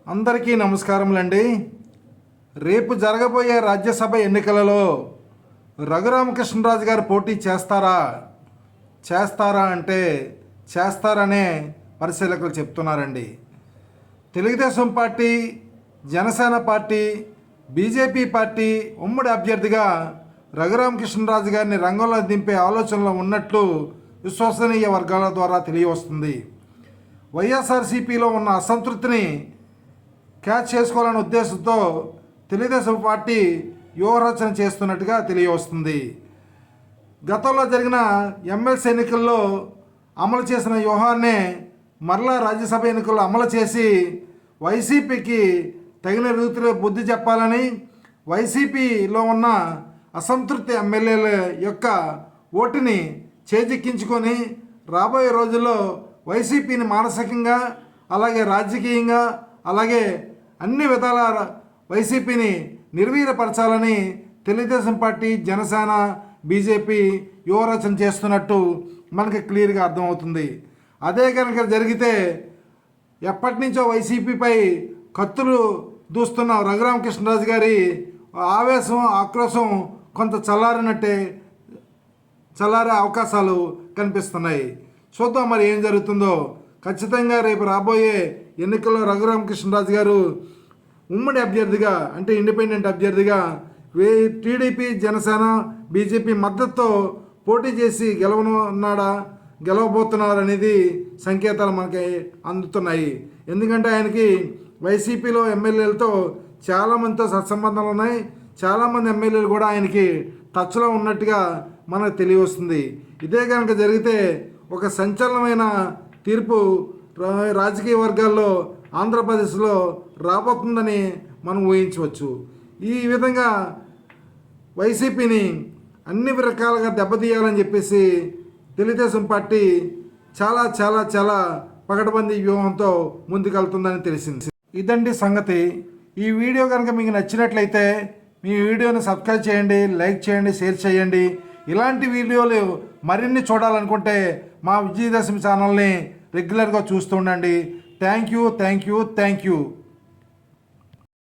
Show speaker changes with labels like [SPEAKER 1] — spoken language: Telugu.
[SPEAKER 1] అందరికీ నమస్కారములండి. రేపు జరగబోయే రాజ్యసభ ఎన్నికలలో రఘురామకృష్ణరాజు గారు పోటీ చేస్తారా అంటే చేస్తారనే పరిశీలకులు చెప్తున్నారండి. Telugu Desam party, Janasena party, BJP party ఉమ్మడి అభ్యర్థిగా రఘురామకృష్ణరాజు గారిని రంగంలో దింపే ఆలోచనలో ఉన్నట్లు విశ్వసనీయ వర్గాల ద్వారా తెలియవస్తుంది. వైఎస్ఆర్సీపీలో ఉన్న అసంతృప్తిని క్యాచ్ చేసుకోవాలనే ఉద్దేశంతో తెలుగుదేశం పార్టీ వ్యూహరచన చేస్తున్నట్టుగా తెలియవస్తుంది. గతంలో జరిగిన ఎమ్మెల్సీ ఎన్నికల్లో అమలు చేసిన వ్యూహాన్నే మరలా రాజ్యసభ ఎన్నికల్లో అమలు చేసి వైసీపీకి తగిన రీతిలో బుద్ధి చెప్పాలని, వైసీపీలో ఉన్న అసంతృప్తి ఎమ్మెల్యేల యొక్క ఓటుని చేజిక్కించుకొని రాబోయే రోజుల్లో వైసీపీని మానసికంగా, అలాగే రాజకీయంగా, అలాగే అన్ని విధాల వైసీపీని నిర్వీర్యపరచాలని తెలుగుదేశం పార్టీ, జనసేన, బీజేపీ వ్యూహరచన చేస్తున్నట్టు మనకి క్లియర్గా అర్థమవుతుంది. అదే కనుక జరిగితే ఎప్పటి నుంచో వైసీపీపై కత్తులు దూస్తున్న రఘురామకృష్ణరాజు గారి ఆవేశం, ఆక్రోశం కొంత చల్లారే అవకాశాలు కనిపిస్తున్నాయి. చూద్దాం మరి ఏం జరుగుతుందో. ఖచ్చితంగా రేపు రాబోయే ఎన్నికల్లో రఘురామకృష్ణరాజు గారు ఉమ్మడి అభ్యర్థిగా, అంటే ఇండిపెండెంట్ అభ్యర్థిగా టీడీపీ, జనసేన, బీజేపీ మద్దతుతో పోటీ చేసి గెలవబోతున్నారనేది సంకేతాలు మనకి అందుతున్నాయి. ఎందుకంటే ఆయనకి వైసీపీలో ఎమ్మెల్యేలతో చాలామందితో సత్సంబంధాలు ఉన్నాయి. చాలామంది ఎమ్మెల్యేలు కూడా ఆయనకి టచ్లో ఉన్నట్టుగా మనకు తెలియవస్తుంది. ఇదే కనుక జరిగితే ఒక సంచలనమైన తీర్పు రాజకీయ వర్గాల్లో ఆంధ్రప్రదేశ్లో రాబోతుందని మనం ఊహించవచ్చు. ఈ విధంగా వైసీపీని అన్ని రకాలుగా దెబ్బతీయాలని చెప్పేసి తెలుగుదేశం పార్టీ చాలా చాలా చాలా పకడ్బందీ వ్యూహంతో ముందుకెళ్తుందని తెలిసింది. ఇదండి సంగతి. ఈ వీడియో కనుక మీకు నచ్చినట్లయితే మీ వీడియోని సబ్స్క్రైబ్ చేయండి, లైక్ చేయండి, షేర్ చేయండి. ఇలాంటి వీడియోలు మరిన్ని చూడాలనుకుంటే మా విజయదశమి ఛానల్ని రెగ్యులర్గా చూస్తూ ఉండండి. Thank you.